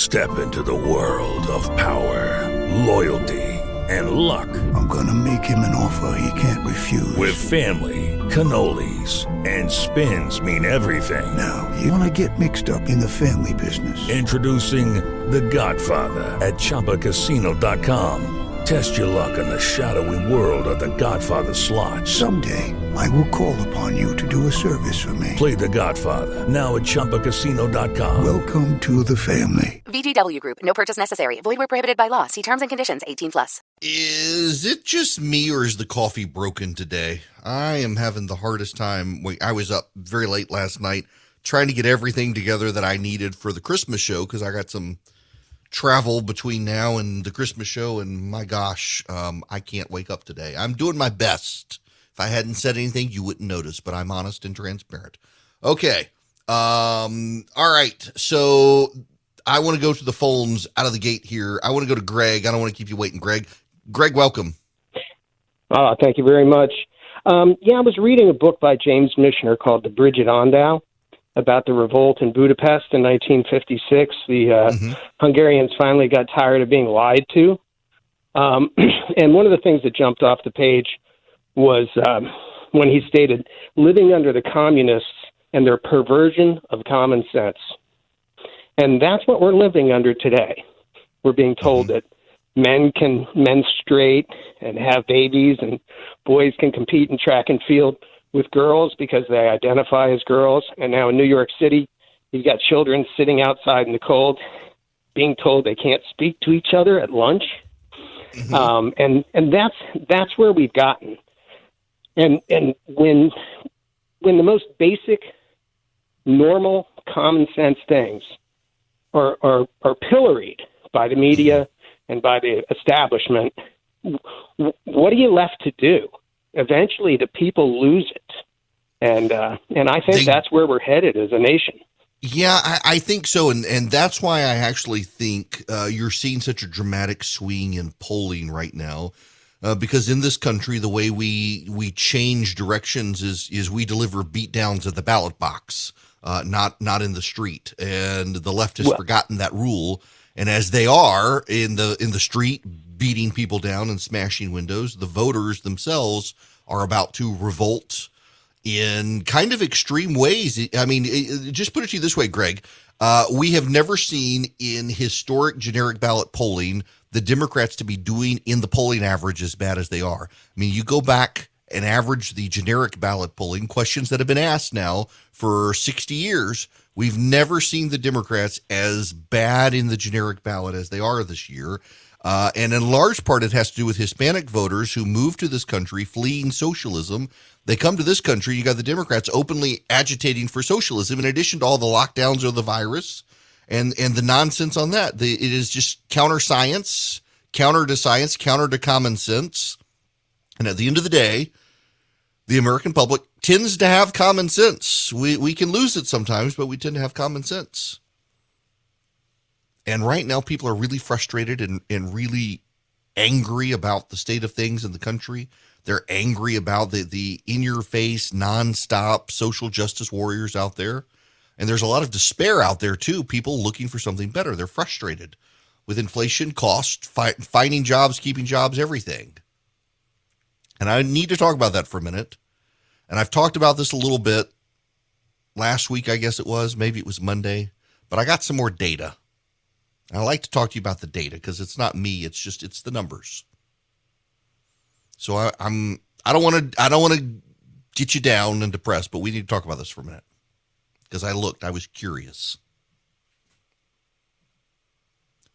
Step into the world of power, loyalty, and luck. I'm gonna make him an offer he can't refuse. With family, cannolis, and spins mean everything. Now, you wanna get mixed up in the family business. Introducing The Godfather at ChumbaCasino.com. Test your luck in the shadowy world of The Godfather slot. Someday, I will call upon you to do a service for me. Play The Godfather, now at ChumbaCasino.com. Welcome to the family. VGW Group. No purchase necessary. Void where prohibited by law. See terms and conditions. 18+. Is it just me, or is the coffee broken today? I am having the hardest time. I was up very late last night trying to get everything together that I needed for the Christmas show, because I got some travel between now and the Christmas show, and my gosh, I can't wake up today. I'm doing my best. If I hadn't said anything, you wouldn't notice, but I'm honest and transparent. Okay. All right. So I want to go to the phones out of the gate here. I want to go to Greg. I don't want to keep you waiting, Greg. Greg, welcome. Thank you very much. I was reading a book by James Michener called The Bridge at Andau about the revolt in Budapest in 1956. The Hungarians finally got tired of being lied to. And one of the things that jumped off the page was when he stated, living under the communists and their perversion of common sense. And that's what we're living under today. We're being told that men can menstruate and have babies, and boys can compete in track and field with girls because they identify as girls. And now in New York City, you've got children sitting outside in the cold being told they can't speak to each other at lunch. And that's where we've gotten. And when the most basic, normal, common sense things are pilloried by the media and by the establishment, what are you left to do? Eventually, the people lose it, and I think that's where we're headed as a nation. Yeah, I think so, and that's why I actually think you're seeing such a dramatic swing in polling right now, because in this country, the way we change directions is we deliver beatdowns at the ballot box, not in the street, and the left has forgotten that rule. And as they are in the street beating people down and smashing windows, the voters themselves are about to revolt in kind of extreme ways. I mean, just put it to you this way, Greg. We have never seen in historic generic ballot polling the Democrats to be doing in the polling average as bad as they are. I mean, you go back and average the generic ballot polling questions that have been asked now for 60 years. We've never seen the Democrats as bad in the generic ballot as they are this year. And in large part, it has to do with Hispanic voters who moved to this country fleeing socialism. They come to this country. You got the Democrats openly agitating for socialism, in addition to all the lockdowns of the virus and the nonsense on that. It is just counter science, counter to common sense. And at the end of the day, the American public tends to have common sense. We can lose it sometimes, but we tend to have common sense. And right now, people are really frustrated and really angry about the state of things in the country. They're angry about the in-your-face, nonstop social justice warriors out there. And there's a lot of despair out there, too, people looking for something better. They're frustrated with inflation, cost, finding jobs, keeping jobs, everything. And I need to talk about that for a minute. And I've talked about this a little bit last week, I guess it was. Maybe it was Monday. But I got some more data. And I like to talk to you about the data because it's not me. It's the numbers. So I don't want to get you down and depressed, but we need to talk about this for a minute because I was curious.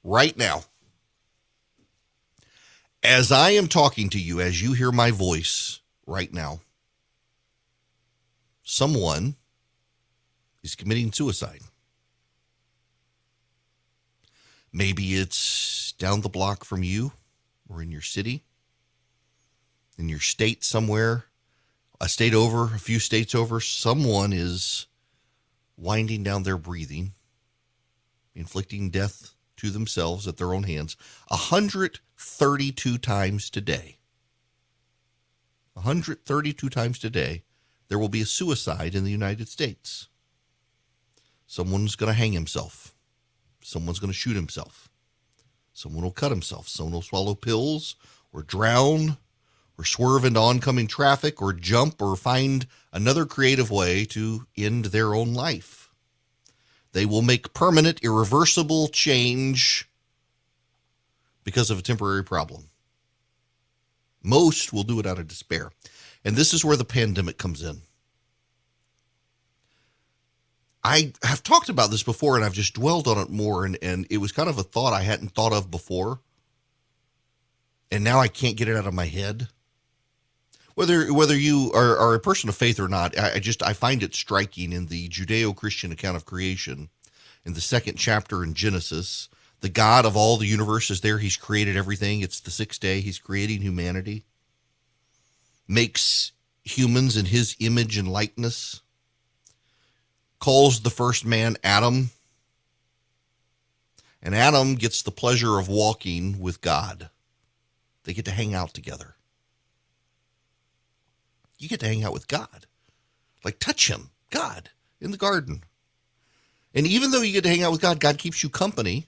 Right now, as I am talking to you, as you hear my voice right now, someone is committing suicide. Maybe it's down the block from you or in your city, in your state somewhere, a state over, a few states over. Someone is winding down their breathing, inflicting death to themselves at their own hands 132 times today. 132 times today, there will be a suicide in the United States. Someone's going to hang himself. Someone's going to shoot himself. Someone will cut himself. Someone will swallow pills or drown or swerve into oncoming traffic or jump or find another creative way to end their own life. They will make permanent, irreversible change because of a temporary problem. Most will do it out of despair. And this is where the pandemic comes in. I have talked about this before, and I've just dwelled on it more, and it was kind of a thought I hadn't thought of before. And now I can't get it out of my head. Whether you are a person of faith or not, I find it striking in the Judeo-Christian account of creation, in the 2nd chapter in Genesis. The God of all the universe is there. He's created everything. It's the 6th day. He's creating humanity. Makes humans in his image and likeness. Calls the first man Adam. And Adam gets the pleasure of walking with God. They get to hang out together. You get to hang out with God. Like, touch him, God, in the garden. And even though you get to hang out with God, God keeps you company.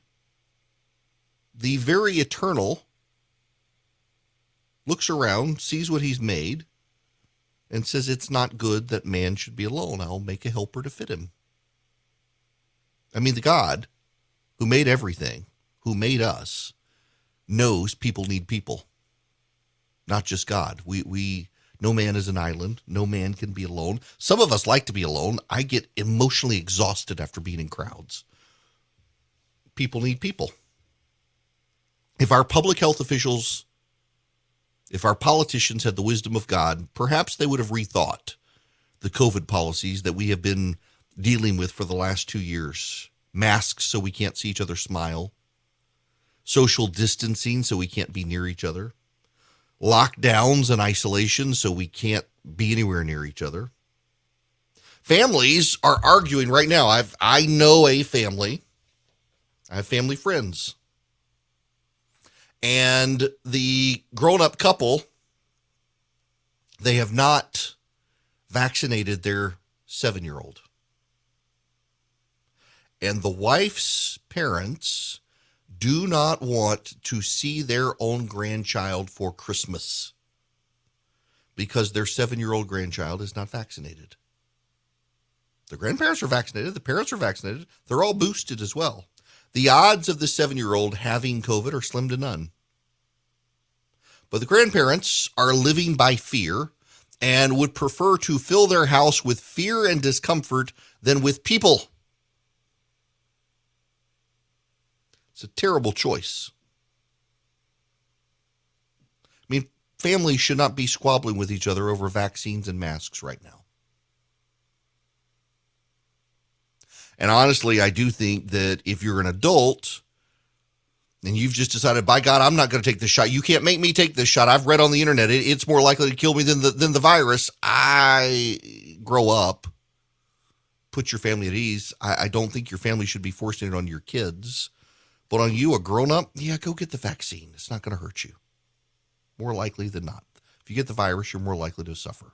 The very eternal looks around, sees what he's made, and says it's not good that man should be alone. I'll make a helper to fit him. I mean, the God who made everything, who made us, knows people need people. Not just God. No man is an island. No man can be alone. Some of us like to be alone. I get emotionally exhausted after being in crowds. People need people. If our public health officials, if our politicians had the wisdom of God, perhaps they would have rethought the COVID policies that we have been dealing with for the last 2 years. Masks so we can't see each other smile. Social distancing so we can't be near each other. Lockdowns and isolation so we can't be anywhere near each other. Families are arguing right now. I know a family. I have family friends. And the grown-up couple, they have not vaccinated their 7-year-old. And the wife's parents do not want to see their own grandchild for Christmas because their 7-year-old grandchild is not vaccinated. The grandparents are vaccinated. The parents are vaccinated. They're all boosted as well. The odds of the 7-year-old having COVID are slim to none. But the grandparents are living by fear and would prefer to fill their house with fear and discomfort than with people. It's a terrible choice. I mean, families should not be squabbling with each other over vaccines and masks right now. And honestly, I do think that if you're an adult and you've just decided, by God, I'm not going to take this shot. You can't make me take this shot. I've read on the internet, it's more likely to kill me than the virus. Grow up. Put your family at ease. I don't think your family should be forcing it on your kids. But on you, a grown-up, yeah, go get the vaccine. It's not going to hurt you. More likely than not. If you get the virus, you're more likely to suffer.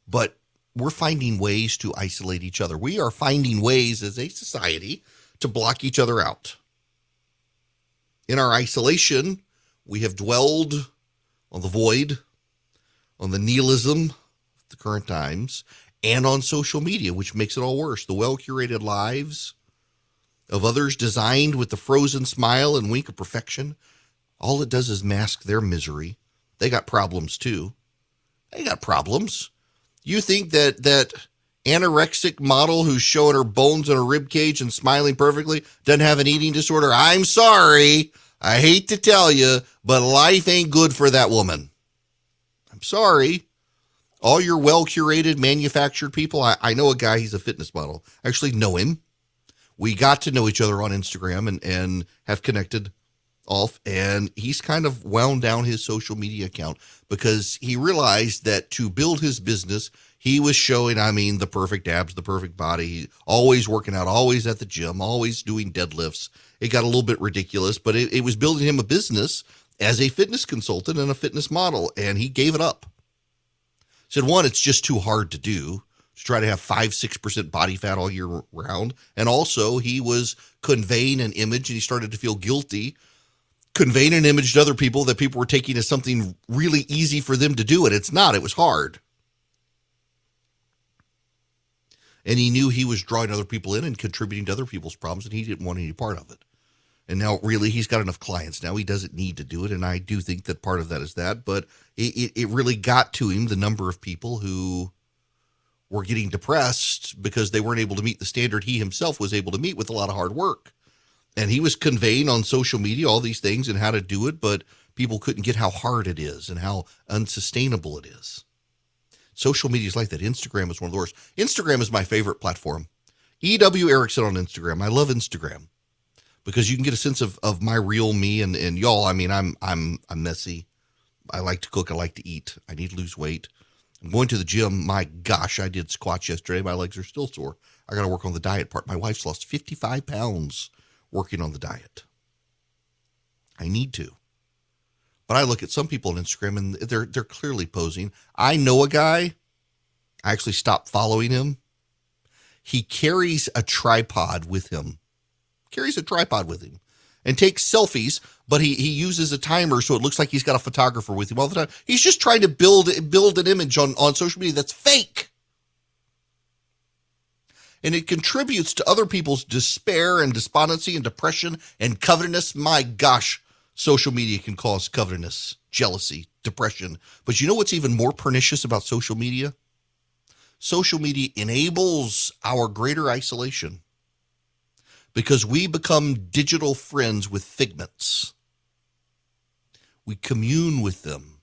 But we're finding ways to isolate each other. We are finding ways as a society to block each other out. In our isolation, we have dwelled on the void, on the nihilism of the current times, and on social media, which makes it all worse. The well-curated lives of others designed with the frozen smile and wink of perfection, all it does is mask their misery. They got problems too. They got problems. You think that anorexic model who's showing her bones in her rib cage and smiling perfectly doesn't have an eating disorder? I'm sorry. I hate to tell you, but life ain't good for that woman. I'm sorry. All your well-curated, manufactured people. I know a guy, he's a fitness model. I actually know him. We got to know each other on Instagram and have connected off, and he's kind of wound down his social media account because he realized that to build his business, he was showing, the perfect abs, the perfect body, always working out, always at the gym, always doing deadlifts. It got a little bit ridiculous, but it was building him a business as a fitness consultant and a fitness model, and he gave it up. Said, one, it's just too hard to do. to try to have 5-6% body fat all year round. And also he was conveying an image, and he started to feel guilty, conveying an image to other people that people were taking as something really easy for them to do. And it's not, it was hard. And he knew he was drawing other people in and contributing to other people's problems, and he didn't want any part of it. And now really he's got enough clients now. He doesn't need to do it. And I do think that part of that is that, but it really got to him, the number of people who were getting depressed because they weren't able to meet the standard he himself was able to meet with a lot of hard work. And he was conveying on social media all these things and how to do it, but people couldn't get how hard it is and how unsustainable it is. Social media is like that. Instagram is one of the worst. Instagram is my favorite platform. E.W. Erickson on Instagram. I love Instagram because you can get a sense of my real me and y'all. I mean, I'm messy. I like to cook. I like to eat. I need to lose weight. I'm going to the gym. My gosh, I did squats yesterday. My legs are still sore. I got to work on the diet part. My wife's lost 55 pounds working on the diet. I need to. But I look at some people on Instagram and they're clearly posing. I know a guy. I actually stopped following him. He carries a tripod with him. And takes selfies, but he uses a timer so it looks like he's got a photographer with him all the time. He's just trying to build an image on social media that's fake. And it contributes to other people's despair and despondency and depression and covetousness. My gosh, social media can cause covetousness, jealousy, depression. But you know what's even more pernicious about social media? Social media enables our greater isolation because we become digital friends with figments. We commune with them.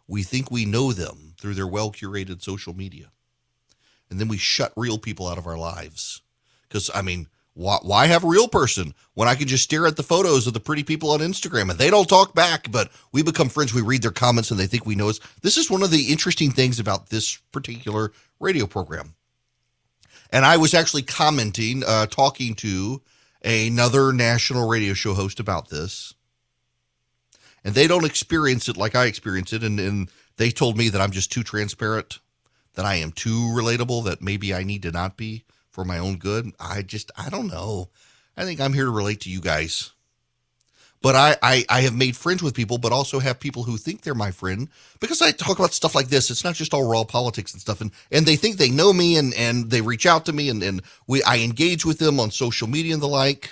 We think we know them through their well-curated social media. And then we shut real people out of our lives. Because, I mean, why have a real person when I can just stare at the photos of the pretty people on Instagram and they don't talk back, but we become friends. We read their comments and they think we know us. This is one of the interesting things about this particular radio program. And I was actually commenting, talking to another national radio show host about this. And they don't experience it like I experience it. And they told me that I'm just too transparent, that I am too relatable, that maybe I need to not be for my own good. I don't know. I think I'm here to relate to you guys. But I have made friends with people, but also have people who think they're my friend because I talk about stuff like this. It's not just all raw politics and stuff. And they think they know me and they reach out to me and I engage with them on social media and the like.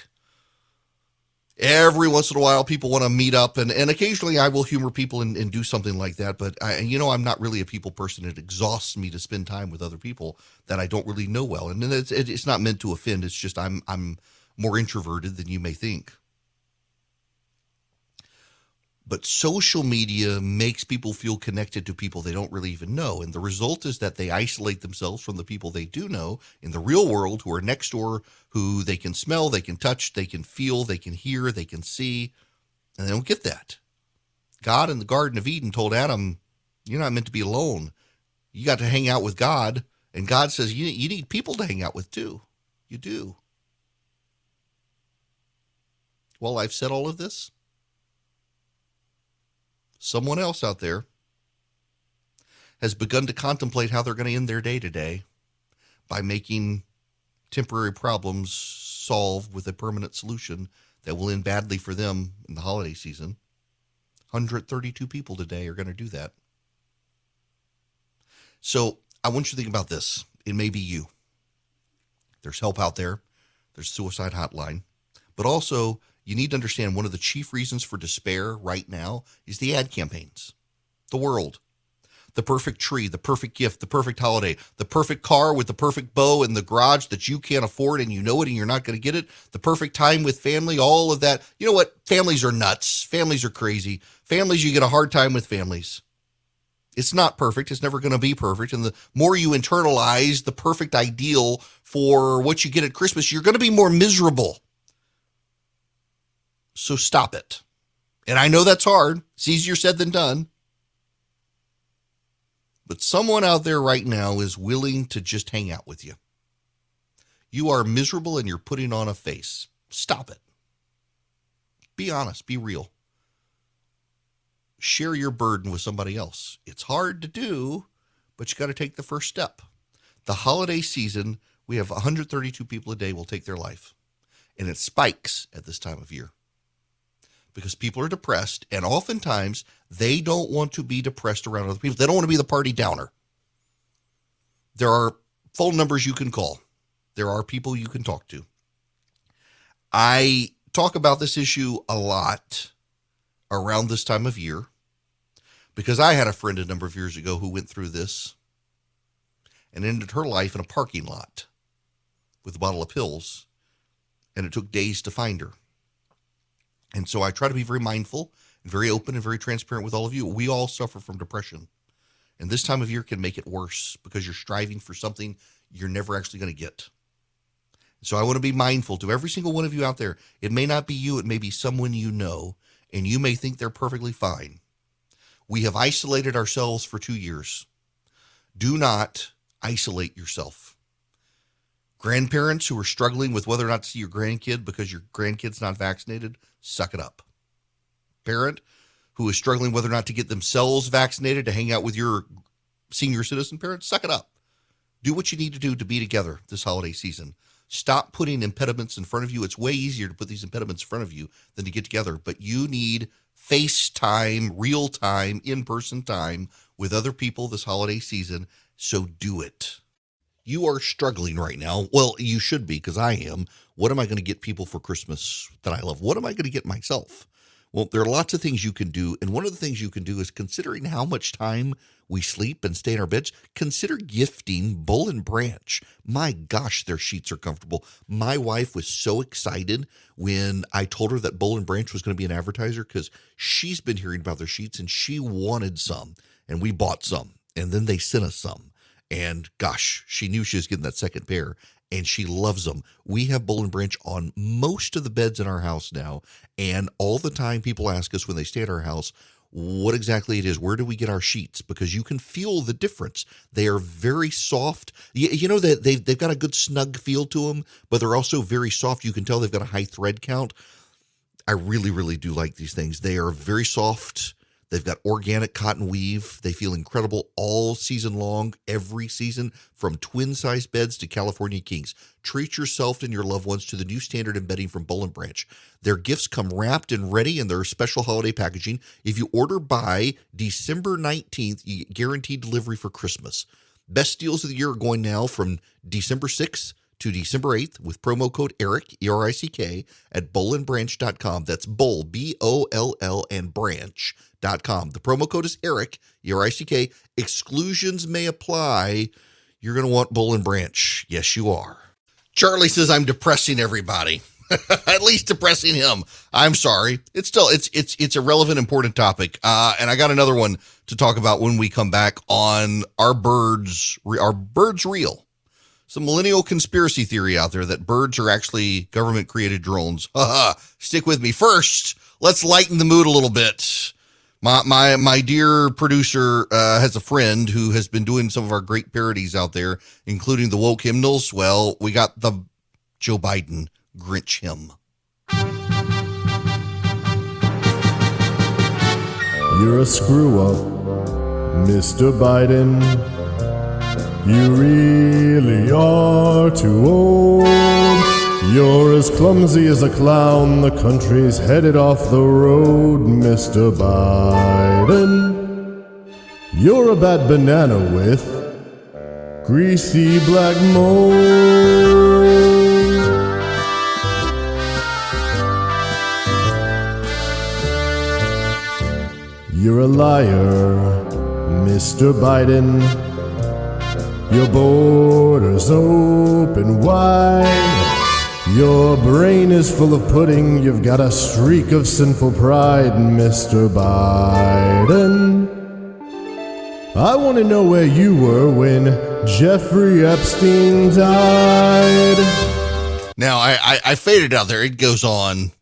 Every once in a while, people want to meet up and occasionally I will humor people and do something like that. But I'm not really a people person. It exhausts me to spend time with other people that I don't really know well. And it's not meant to offend. It's just I'm more introverted than you may think. But social media makes people feel connected to people they don't really even know. And the result is that they isolate themselves from the people they do know in the real world who are next door, who they can smell, they can touch, they can feel, they can hear, they can see. And they don't get that. God in the Garden of Eden told Adam, you're not meant to be alone. You got to hang out with God. And God says, you need people to hang out with too. You do. Well, I've said all of this. Someone else out there has begun to contemplate how they're going to end their day today by making temporary problems solve with a permanent solution that will end badly for them in the holiday season. 132 people today are going to do that. So I want you to think about this. It may be you. There's help out there. There's suicide hotline. But also, you need to understand one of the chief reasons for despair right now is the ad campaigns. The world. The perfect tree, the perfect gift, the perfect holiday, the perfect car with the perfect bow in the garage that you can't afford and you know it and you're not going to get it. The perfect time with family, all of that. You know what? Families are nuts. Families are crazy. Families, you get a hard time with families. It's not perfect. It's never going to be perfect. And the more you internalize the perfect ideal for what you get at Christmas, you're going to be more miserable. So stop it. And I know that's hard. It's easier said than done. But someone out there right now is willing to just hang out with you. You are miserable and you're putting on a face. Stop it. Be honest. Be real. Share your burden with somebody else. It's hard to do, but you got to take the first step. The holiday season, we have 132 people a day will take their life. And it spikes at this time of year because people are depressed, and oftentimes they don't want to be depressed around other people. They don't want to be the party downer. There are phone numbers you can call. There are people you can talk to. I talk about this issue a lot around this time of year because I had a friend a number of years ago who went through this and ended her life in a parking lot with a bottle of pills, and it took days to find her. And so I try to be very mindful and very open and very transparent with all of you. We all suffer from depression, and this time of year can make it worse because you're striving for something you're never actually going to get. So I want to be mindful to every single one of you out there. It may not be you. It may be someone you know, and you may think they're perfectly fine. We have isolated ourselves for 2 years. Do not isolate yourself. Grandparents who are struggling with whether or not to see your grandkid because your grandkid's not vaccinated, suck it up. Parent who is struggling whether or not to get themselves vaccinated to hang out with your senior citizen parents, suck it up. Do what you need to do to be together this holiday season. Stop putting impediments in front of you. It's way easier to put these impediments in front of you than to get together. But you need FaceTime, real-time, in-person time with other people this holiday season. So do it. You are struggling right now. Well, you should be, because I am. What am I going to get people for Christmas that I love? What am I going to get myself? Well, there are lots of things you can do. And one of the things you can do is, considering how much time we sleep and stay in our beds, consider gifting Bull and Branch. My gosh, their sheets are comfortable. My wife was so excited when I told her that Bull and Branch was going to be an advertiser because she's been hearing about their sheets and she wanted some. And we bought some. And then they sent us some. And gosh, she knew she was getting that second pair, and she loves them. We have Bull and Branch on most of the beds in our house now, and all the time people ask us when they stay at our house what exactly it is. Where do we get our sheets? Because you can feel the difference. They are very soft. You know that they've got a good snug feel to them, but they're also very soft. You can tell they've got a high thread count. I really, really do like these things. They are very soft. They've got organic cotton weave. They feel incredible all season long, every season, from twin-sized beds to California Kings. Treat yourself and your loved ones to the new standard in bedding from Bull and Branch. Their gifts come wrapped and ready in their special holiday packaging. If you order by December 19th, you get guaranteed delivery for Christmas. Best deals of the year are going now from December 6th to December 8th with promo code ERICK, E-R-I-C-K, at bullandbranch.com. That's Bull, B-O-L-L, and branch.com. The promo code is ERICK, E-R-I-C-K. Exclusions may apply. You're going to want Bull and Branch. Yes, you are. Charlie says I'm depressing everybody. At least depressing him. I'm sorry. It's a relevant, important topic. And I got another one to talk about when we come back on Are Birds Real? Some millennial conspiracy theory out there that birds are actually government-created drones. Stick with me. First, let's lighten the mood a little bit. My dear producer has a friend who has been doing some of our great parodies out there, including the woke hymnals. Well, we got the Joe Biden Grinch hymn. You're a screw-up, Mr. Biden. You really are too old. You're as clumsy as a clown. The country's headed off the road, Mr. Biden. You're a bad banana with greasy black mold. You're a liar, Mr. Biden. Your borders open wide. Your brain is full of pudding. You've got a streak of sinful pride, Mr. Biden. I want to know where you were when Jeffrey Epstein died. Now, I faded out there. It goes on.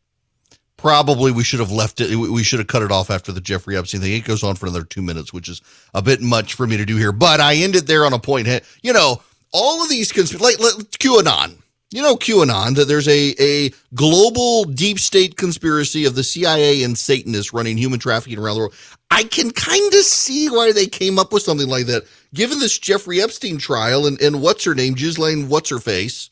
Probably we should have left it. We should have cut it off after the Jeffrey Epstein thing. It goes on for another 2 minutes, which is a bit much for me to do here. But I ended there on a point. You know, all of these like QAnon. You know, QAnon, that there's a global deep state conspiracy of the CIA and Satanists running human trafficking around the world. I can kind of see why they came up with something like that. Given this Jeffrey Epstein trial and what's her name, Ghislaine What's-Her-Face,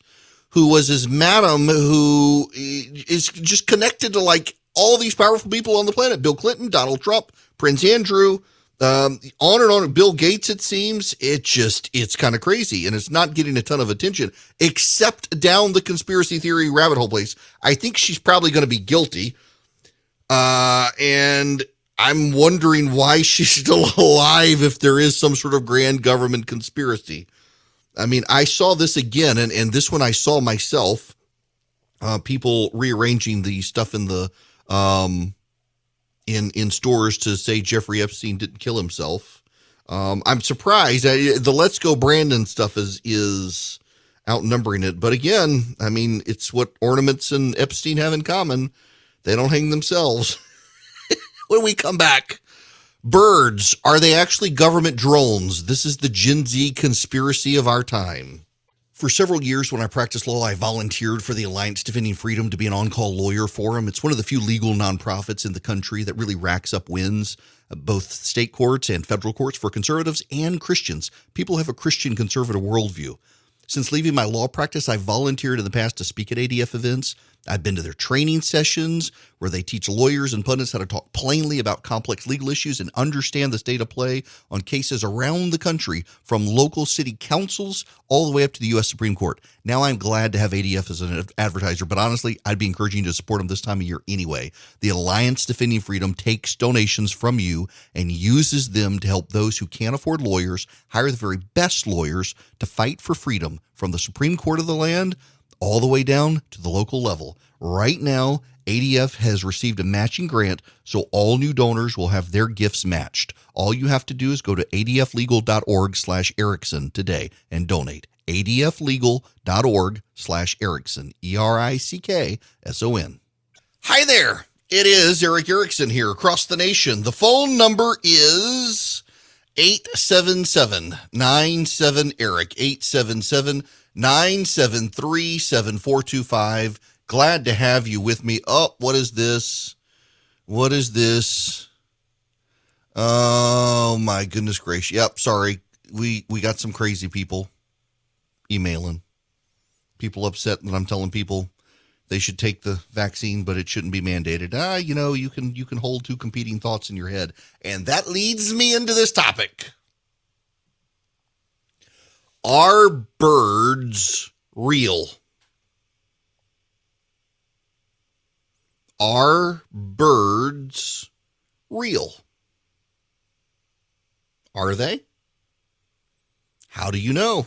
who was his madam, who is just connected to like all these powerful people on the planet. Bill Clinton, Donald Trump, Prince Andrew, on and on. Bill Gates, it seems. It's kind of crazy, and it's not getting a ton of attention, except down the conspiracy theory rabbit hole place. I think she's probably going to be guilty. And I'm wondering why she's still alive if there is some sort of grand government conspiracy. I mean, I saw this again, and this one I saw myself, people rearranging the stuff in the in stores to say Jeffrey Epstein didn't kill himself. I'm surprised. The Let's Go Brandon stuff is outnumbering it. But again, I mean, it's what ornaments and Epstein have in common. They don't hang themselves. When we come back, birds, are they actually government drones? This is the Gen Z conspiracy of our time. For several years when I practiced law, I volunteered for the Alliance Defending Freedom to be an on-call lawyer for them. It's one of the few legal nonprofits in the country that really racks up wins, both state courts and federal courts, for conservatives and Christians. People have a Christian conservative worldview. Since leaving my law practice, I've volunteered in the past to speak at ADF events. I've been to their training sessions where they teach lawyers and pundits how to talk plainly about complex legal issues and understand the state of play on cases around the country, from local city councils all the way up to the U.S. Supreme Court. Now I'm glad to have ADF as an advertiser, but honestly, I'd be encouraging you to support them this time of year anyway. The Alliance Defending Freedom takes donations from you and uses them to help those who can't afford lawyers hire the very best lawyers to fight for freedom, from the Supreme Court of the land all the way down to the local level. Right now, ADF has received a matching grant, so all new donors will have their gifts matched. All you have to do is go to adflegal.org/Erickson today and donate. adflegal.org/Erickson, ERICKSON. Hi there. It is Eric Erickson here across the nation. The phone number is 877-97-ERIC, 877-973-7425. Glad to have you with me. Oh, what is this? What is this? Oh, my goodness gracious. Yep, sorry. We got some crazy people emailing. People upset that I'm telling people they should take the vaccine, but it shouldn't be mandated. You can hold two competing thoughts in your head. And that leads me into this topic. Are birds real? Are birds real? Are they? How do you know?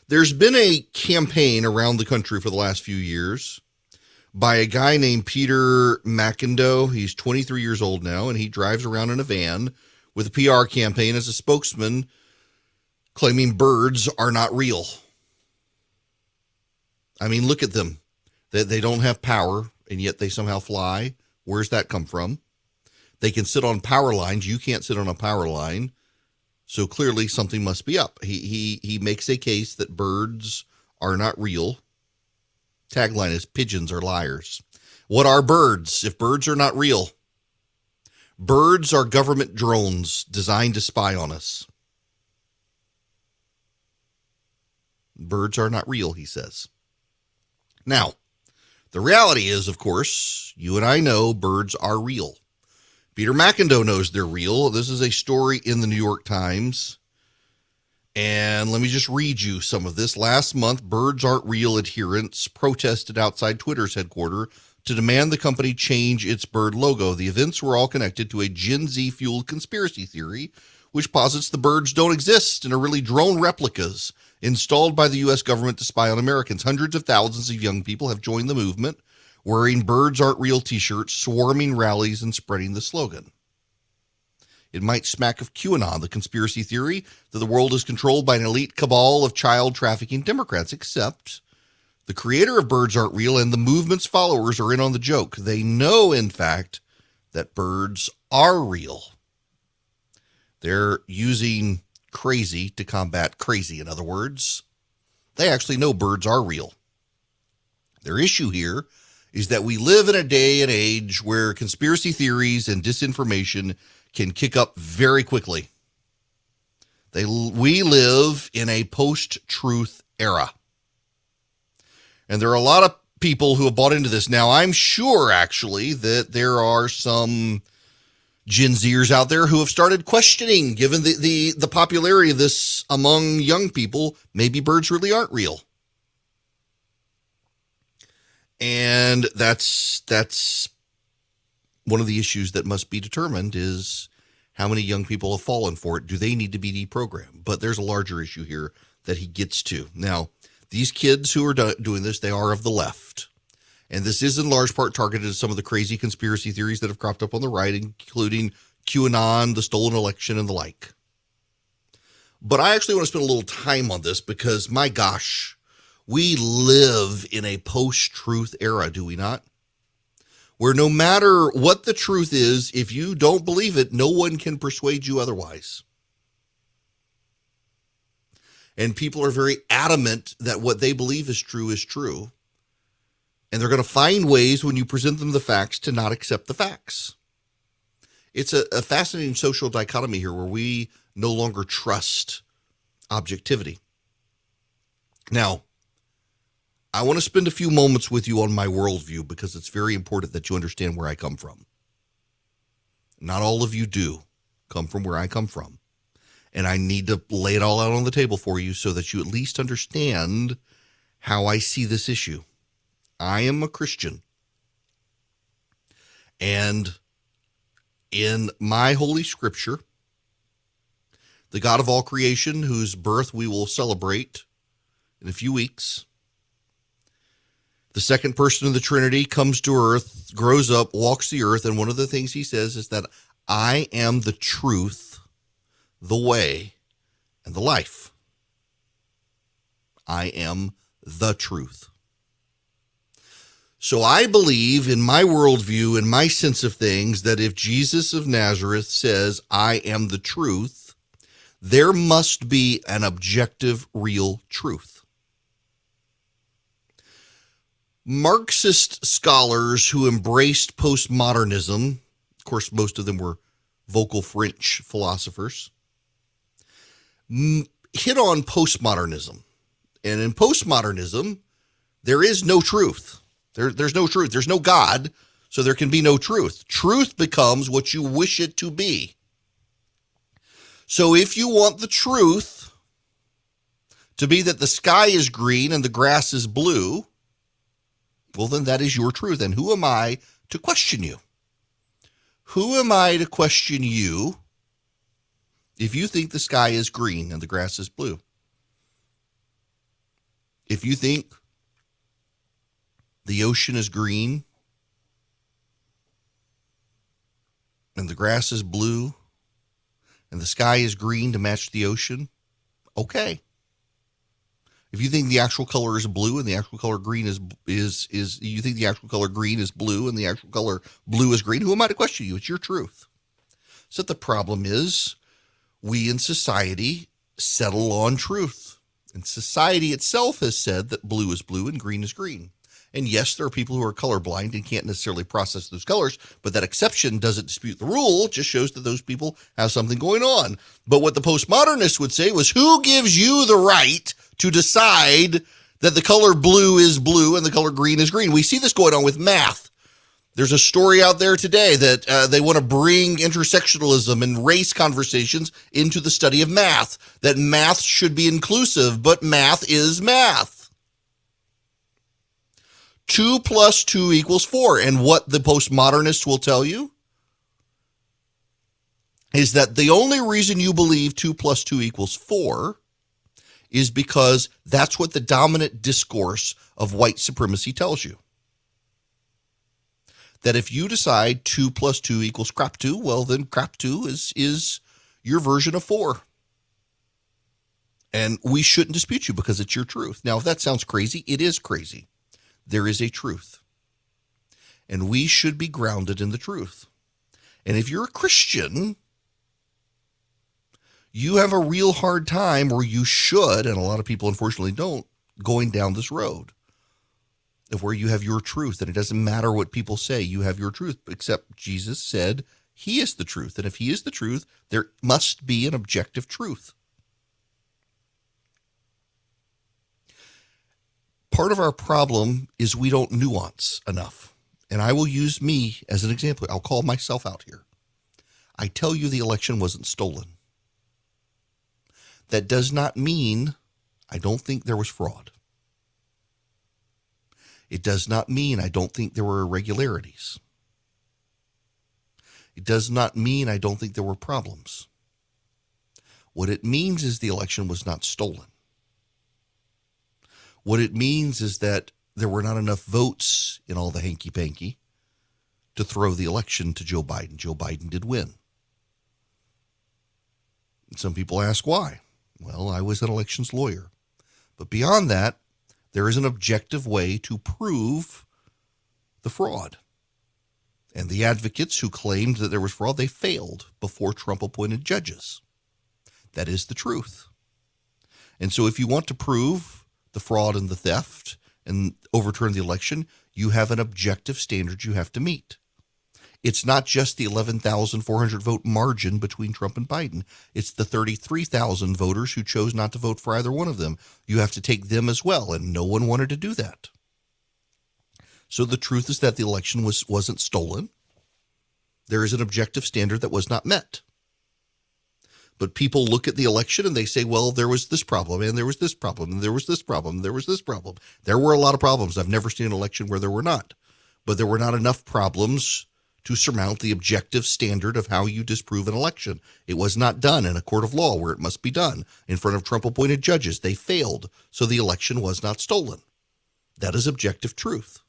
There's been a campaign around the country for the last few years by a guy named Peter McIndoe. He's 23 years old now, and he drives around in a van with a PR campaign as a spokesman, claiming birds are not real. I mean, look at them. They don't have power, and yet they somehow fly. Where's that come from? They can sit on power lines. You can't sit on a power line. So clearly something must be up. He makes a case that birds are not real. Tagline is, pigeons are liars. What are birds if birds are not real? Birds are government drones designed to spy on us. Birds are not real, he says. Now, the reality is, of course, you and I know birds are real. Peter McIndoe knows they're real. This is a story in the New York Times. And let me just read you some of this. Last month, Birds Aren't Real adherents protested outside Twitter's headquarters to demand the company change its bird logo. The events were all connected to a Gen Z-fueled conspiracy theory, which posits the birds don't exist and are really drone replicas installed by the U.S. government to spy on Americans. Hundreds of thousands of young people have joined the movement, wearing Birds Aren't Real t-shirts, swarming rallies, and spreading the slogan. It might smack of QAnon, the conspiracy theory that the world is controlled by an elite cabal of child trafficking Democrats, except the creator of Birds Aren't Real and the movement's followers are in on the joke. They know, in fact, that birds are real. They're using crazy to combat crazy, in other words. They actually know birds are real. Their issue here is that we live in a day and age where conspiracy theories and disinformation can kick up very quickly. We live in a post-truth era. And there are a lot of people who have bought into this. Now, I'm sure, actually, that there are some Gen Zers out there who have started questioning, given the popularity of this among young people, maybe birds really aren't real. And that's one of the issues that must be determined is how many young people have fallen for it. Do they need to be deprogrammed? But there's a larger issue here that he gets to. Now, these kids who are doing this, they are of the left. And this is in large part targeted at some of the crazy conspiracy theories that have cropped up on the right, including QAnon, the stolen election, and the like. But I actually want to spend a little time on this because, my gosh, we live in a post-truth era, do we not? Where no matter what the truth is, if you don't believe it, no one can persuade you otherwise. And people are very adamant that what they believe is true is true. And they're going to find ways when you present them the facts to not accept the facts. It's a fascinating social dichotomy here where we no longer trust objectivity. Now, I want to spend a few moments with you on my worldview because it's very important that you understand where I come from. Not all of you do come from where I come from. And I need to lay it all out on the table for you so that you at least understand how I see this issue. I am a Christian. And in my holy scripture, the God of all creation, whose birth we will celebrate in a few weeks, the second person of the Trinity comes to earth, grows up, walks the earth, and one of the things he says is that I am the truth, the way, and the life. I am the truth. So I believe in my worldview, in my sense of things, that if Jesus of Nazareth says, I am the truth, there must be an objective, real truth. Marxist scholars who embraced postmodernism, of course, most of them were vocal French philosophers, hit on postmodernism. And in postmodernism, there is no truth. There's no truth. There's no God, so there can be no truth. Truth becomes what you wish it to be. So if you want the truth to be that the sky is green and the grass is blue, well, then that is your truth. And who am I to question you? Who am I to question you if you think the sky is green and the grass is blue? If you think the ocean is green and the grass is blue and the sky is green to match the ocean, okay. If you think the actual color is blue and the actual color green is you think the actual color green is blue and the actual color blue is green, who am I to question you? It's your truth. So the problem is we in society settle on truth. And society itself has said that blue is blue and green is green. And yes, there are people who are colorblind and can't necessarily process those colors, but that exception doesn't dispute the rule. It just shows that those people have something going on. But what the postmodernists would say was, who gives you the right to decide that the color blue is blue and the color green is green? We see this going on with math. There's a story out there today that they want to bring intersectionalism and race conversations into the study of math, that math should be inclusive, but math is math. 2 + 2 = 4. And what the postmodernists will tell you is that the only reason you believe 2 + 2 = 4 is because that's what the dominant discourse of white supremacy tells you. That if you decide 2 + 2 = crap 2, well, then crap 2 is your version of 4. And we shouldn't dispute you because it's your truth. Now, if that sounds crazy, it is crazy. There is a truth. And we should be grounded in the truth. And if you're a Christian, you have a real hard time, or you should, and a lot of people unfortunately don't, going down this road of where you have your truth, and it doesn't matter what people say, you have your truth, except Jesus said he is the truth. And if he is the truth, there must be an objective truth. Part of our problem is we don't nuance enough. And I will use me as an example. I'll call myself out here. I tell you the election wasn't stolen. That does not mean I don't think there was fraud. It does not mean I don't think there were irregularities. It does not mean I don't think there were problems. What it means is the election was not stolen. What it means is that there were not enough votes in all the hanky-panky to throw the election to Joe Biden. Joe Biden did win. And some people ask why. Well, I was an elections lawyer. But beyond that, there is an objective way to prove the fraud. And the advocates who claimed that there was fraud, they failed before Trump appointed judges. That is the truth. And so if you want to prove the fraud and the theft and overturn the election, you have an objective standard you have to meet. It's not just the 11,400 vote margin between Trump and Biden. It's the 33,000 voters who chose not to vote for either one of them. You have to take them as well, and no one wanted to do that. So the truth is that the election wasn't stolen. There is an objective standard that was not met. But people look at the election and they say, well, there was this problem, and there was this problem, and there was this problem, and there was this problem. There were a lot of problems. I've never seen an election where there were not. But there were not enough problems to surmount the objective standard of how you disprove an election. It was not done in a court of law where it must be done in front of Trump-appointed judges. They failed, so the election was not stolen. That is objective truth.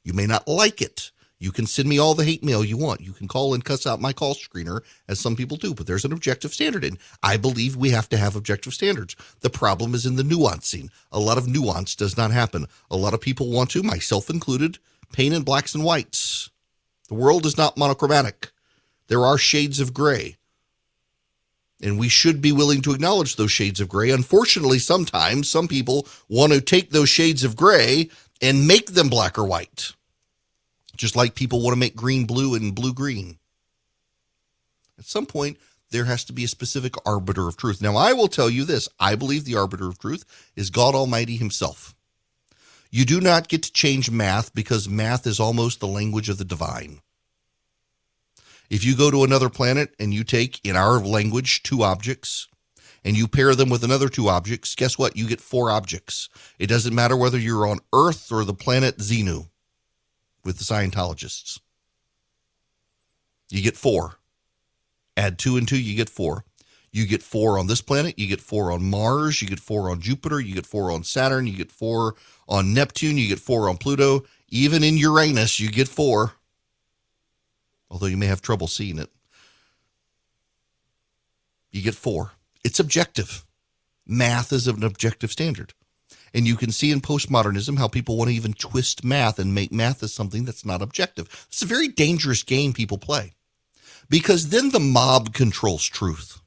You may not like it. You can send me all the hate mail you want. You can call and cuss out my call screener, as some people do, but there's an objective standard, and I believe we have to have objective standards. The problem is in the nuancing. A lot of nuance does not happen. A lot of people want to, myself included, paint in blacks and whites. The world is not monochromatic. There are shades of gray. And we should be willing to acknowledge those shades of gray. Unfortunately, sometimes some people want to take those shades of gray and make them black or white. Just like people want to make green blue and blue green. At some point, there has to be a specific arbiter of truth. Now, I will tell you this. I believe the arbiter of truth is God Almighty himself. You do not get to change math because math is almost the language of the divine. If you go to another planet and you take, in our language, 2 objects, and you pair them with another 2 objects, guess what? You get 4 objects. It doesn't matter whether you're on Earth or the planet Xenu with the Scientologists. You get 4. Add 2 and 2, you get 4. You get 4 on this planet, you get 4 on Mars, you get 4 on Jupiter, you get 4 on Saturn, you get 4 on Neptune, you get 4 on Pluto. Even in Uranus, you get 4. Although you may have trouble seeing it. You get 4. It's objective. Math is an objective standard. And you can see in postmodernism how people want to even twist math and make math as something that's not objective. It's a very dangerous game people play. Because then the mob controls truth.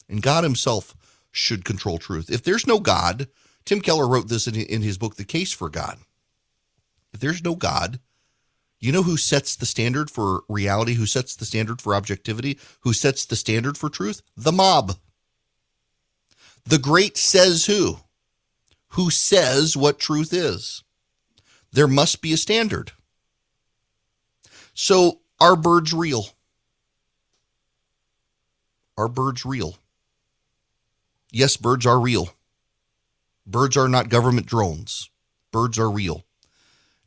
And God himself should control truth. If there's no God, Tim Keller wrote this in his book, The Case for God. If there's no God, you know who sets the standard for reality, who sets the standard for objectivity, who sets the standard for truth? The mob. The great says who? Who says what truth is? There must be a standard. So, are birds real? Are birds real? Yes, birds are real. Birds are not government drones. Birds are real.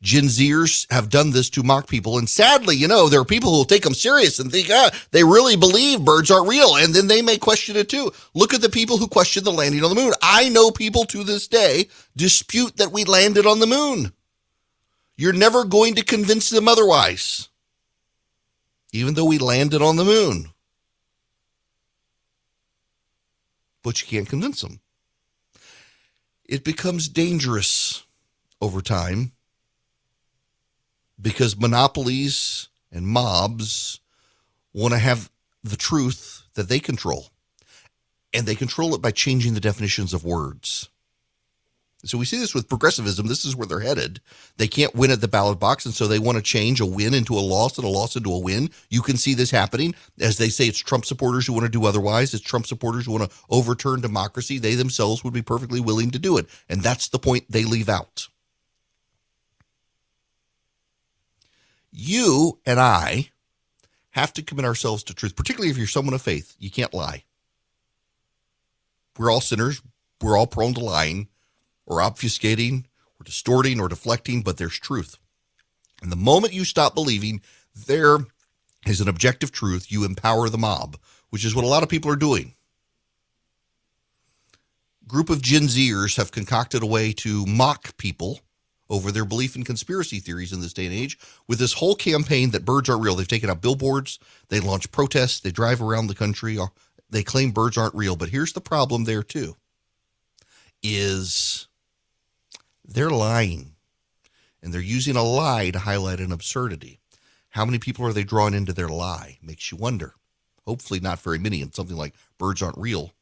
Gen Zers have done this to mock people. And sadly, there are people who will take them serious and think, they really believe birds are real. And then they may question it too. Look at the people who question the landing on the moon. I know people to this day dispute that we landed on the moon. You're never going to convince them otherwise. Even though we landed on the moon. But you can't convince them. It becomes dangerous over time because monopolies and mobs want to have the truth that they control. And they control it by changing the definitions of words. So we see this with progressivism. This is where they're headed. They can't win at the ballot box, and so they want to change a win into a loss and a loss into a win. You can see this happening. As they say, it's Trump supporters who want to do otherwise. It's Trump supporters who want to overturn democracy. They themselves would be perfectly willing to do it, and that's the point they leave out. You and I have to commit ourselves to truth, particularly if you're someone of faith. You can't lie. We're all sinners. We're all prone to lying or obfuscating or distorting or deflecting, but there's truth. And the moment you stop believing there is an objective truth, you empower the mob, which is what a lot of people are doing. Group of Gen Zers have concocted a way to mock people over their belief in conspiracy theories in this day and age with this whole campaign that birds aren't real. They've taken out billboards, they launch protests, they drive around the country, they claim birds aren't real. But here's the problem there too, is they're lying, and they're using a lie to highlight an absurdity. How many people are they drawing into their lie? Makes you wonder. Hopefully not very many, and something like birds aren't real.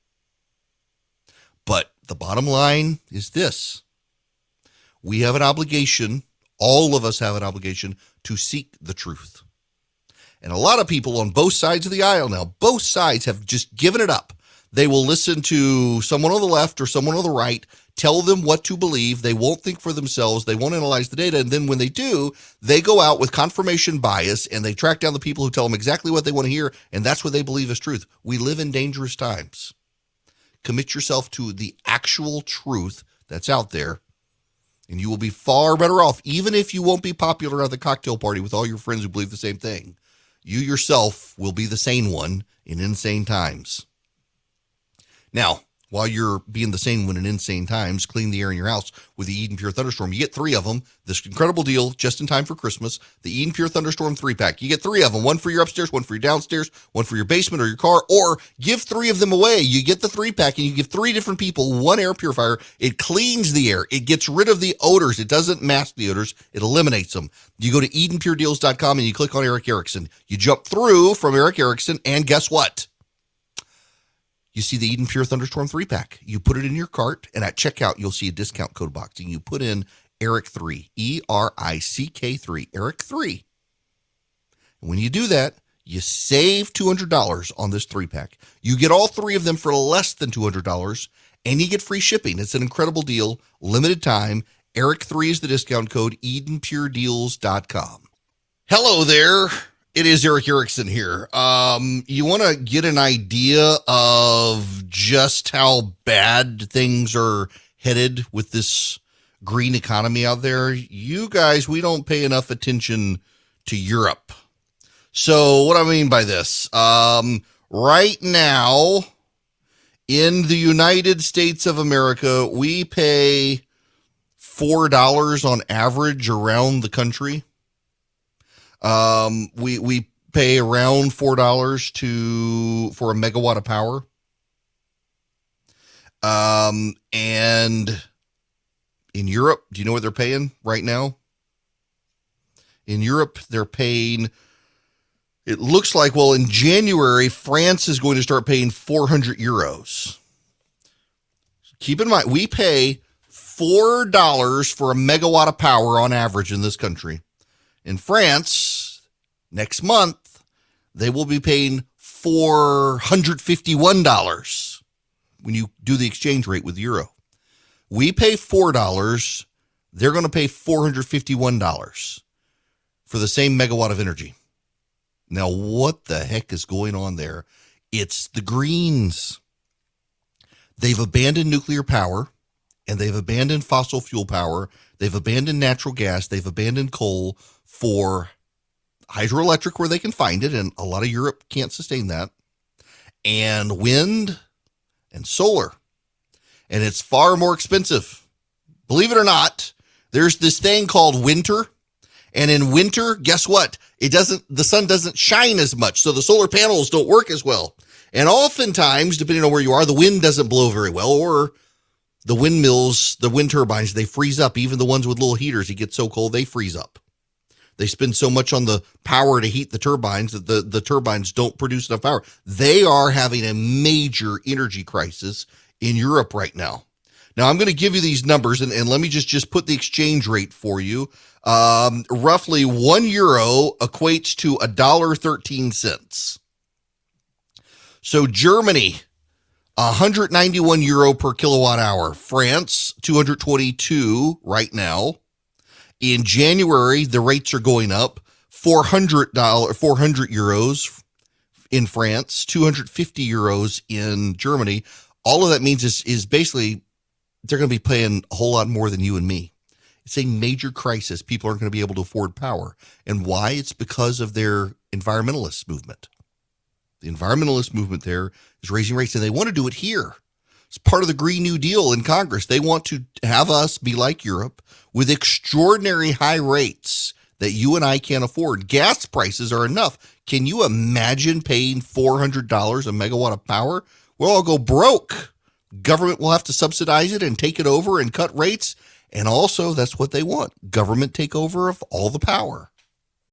But the bottom line is this. We have an obligation, all of us have an obligation, to seek the truth. And a lot of people on both sides of the aisle now, both sides have just given it up. They will listen to someone on the left or someone on the right, tell them what to believe. They won't think for themselves. They won't analyze the data. And then when they do, they go out with confirmation bias and they track down the people who tell them exactly what they want to hear. And that's what they believe is truth. We live in dangerous times. Commit yourself to the actual truth that's out there, and you will be far better off, even if you won't be popular at the cocktail party with all your friends who believe the same thing. You yourself will be the sane one in insane times. Now, while you're being the sane one in insane times, clean the air in your house with the Eden Pure Thunderstorm. You get 3 of them. This incredible deal just in time for Christmas. The Eden Pure Thunderstorm 3-pack. You get 3 of them. 1 for your upstairs, 1 for your downstairs, 1 for your basement or your car, or give 3 of them away. You get the 3-pack and you give 3 different people 1 air purifier. It cleans the air. It gets rid of the odors. It doesn't mask the odors. It eliminates them. You go to EdenPureDeals.com and you click on Eric Erickson. You jump through from Eric Erickson, and guess what? You see the Eden Pure Thunderstorm 3-pack. You put it in your cart, and at checkout, you'll see a discount code box, and you put in ERIC3, ERICK3, ERIC3. And when you do that, you save $200 on this 3-pack. You get all 3 of them for less than $200, and you get free shipping. It's an incredible deal, limited time. ERIC3 is the discount code, EdenPureDeals.com. Hello there. It is Eric Erickson here. You want to get an idea of just how bad things are headed with this green economy out there? You guys, we don't pay enough attention to Europe. So what I mean by this, right now in the United States of America, we pay $4 on average around the country. We pay around $4 for a megawatt of power. And in Europe, do you know what they're paying right now? In Europe, they're paying, it looks like, well, in January, France is going to start paying 400 euros. Keep in mind, we pay $4 for a megawatt of power on average in this country. In France, next month, they will be paying $451 when you do the exchange rate with euro. We pay $4. They're going to pay $451 for the same megawatt of energy. Now, what the heck is going on there? It's the Greens. They've abandoned nuclear power, and they've abandoned fossil fuel power. They've abandoned natural gas. They've abandoned coal for hydroelectric where they can find it, and a lot of Europe can't sustain that, and wind and solar. And it's far more expensive. Believe it or not, there's this thing called winter, and in winter, guess what? The sun doesn't shine as much, so the solar panels don't work as well. And oftentimes, depending on where you are, the wind doesn't blow very well, or the windmills, the wind turbines, they freeze up. Even the ones with little heaters, it gets so cold, they freeze up. They spend so much on the power to heat the turbines that the turbines don't produce enough power. They are having a major energy crisis in Europe right now. Now, I'm going to give you these numbers, and let me just put the exchange rate for you. Roughly €1 equates to $1.13. So Germany, €191 per kilowatt hour. France, 222 right now. In January, the rates are going up. €400 in France, €250 in Germany. All of that means is basically they're going to be paying a whole lot more than you and me. It's a major crisis. People aren't going to be able to afford power. And why? It's because of their environmentalist movement. The environmentalist movement there is raising rates, and they want to do it here. It's part of the Green New Deal in Congress. They want to have us be like Europe with extraordinary high rates that you and I can't afford. Gas prices are enough. Can you imagine paying $400 a megawatt of power? We'll all go broke. Government will have to subsidize it and take it over and cut rates. And also, that's what they want. Government takeover of all the power.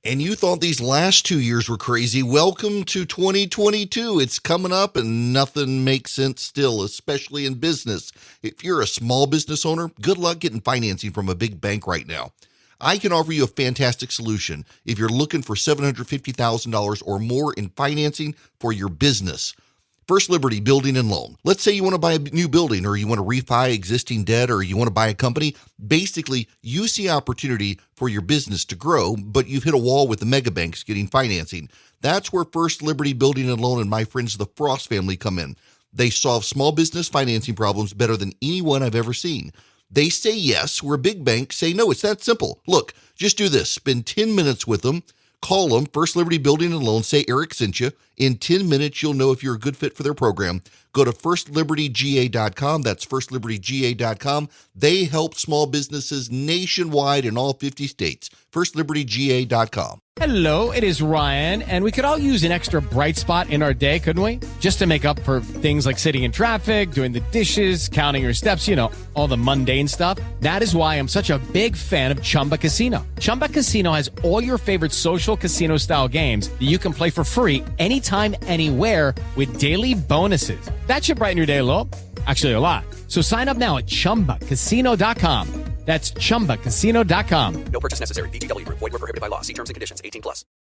And you thought these last 2 years were crazy. Welcome to 2022. It's coming up and nothing makes sense still, especially in business. If you're a small business owner, good luck getting financing from a big bank right now. I can offer you a fantastic solution if you're looking for $750,000 or more in financing for your business. First Liberty Building and Loan. Let's say you want to buy a new building, or you want to refi existing debt, or you want to buy a company. Basically, you see opportunity for your business to grow, but you've hit a wall with the mega banks getting financing. That's where First Liberty Building and Loan and my friends, the Frost family, come in. They solve small business financing problems better than anyone I've ever seen. They say yes, where big banks say no. It's that simple. Look, just do this. Spend 10 minutes with them. Call them, First Liberty Building and Loan. Say Eric sent you. In 10 minutes, you'll know if you're a good fit for their program. Go to firstlibertyga.com. That's firstlibertyga.com. They help small businesses nationwide in all 50 states. firstlibertyga.com. Hello, it is Ryan, and we could all use an extra bright spot in our day, couldn't we? Just to make up for things like sitting in traffic, doing the dishes, counting your steps, you know, all the mundane stuff. That is why I'm such a big fan of Chumba Casino. Chumba Casino has all your favorite social casino-style games that you can play for free anytime, anywhere with daily bonuses. That should brighten your day a little. Actually, a lot. So sign up now at ChumbaCasino.com. That's ChumbaCasino.com. No purchase necessary. VGW Group. Void where prohibited by law. See terms and conditions. 18+.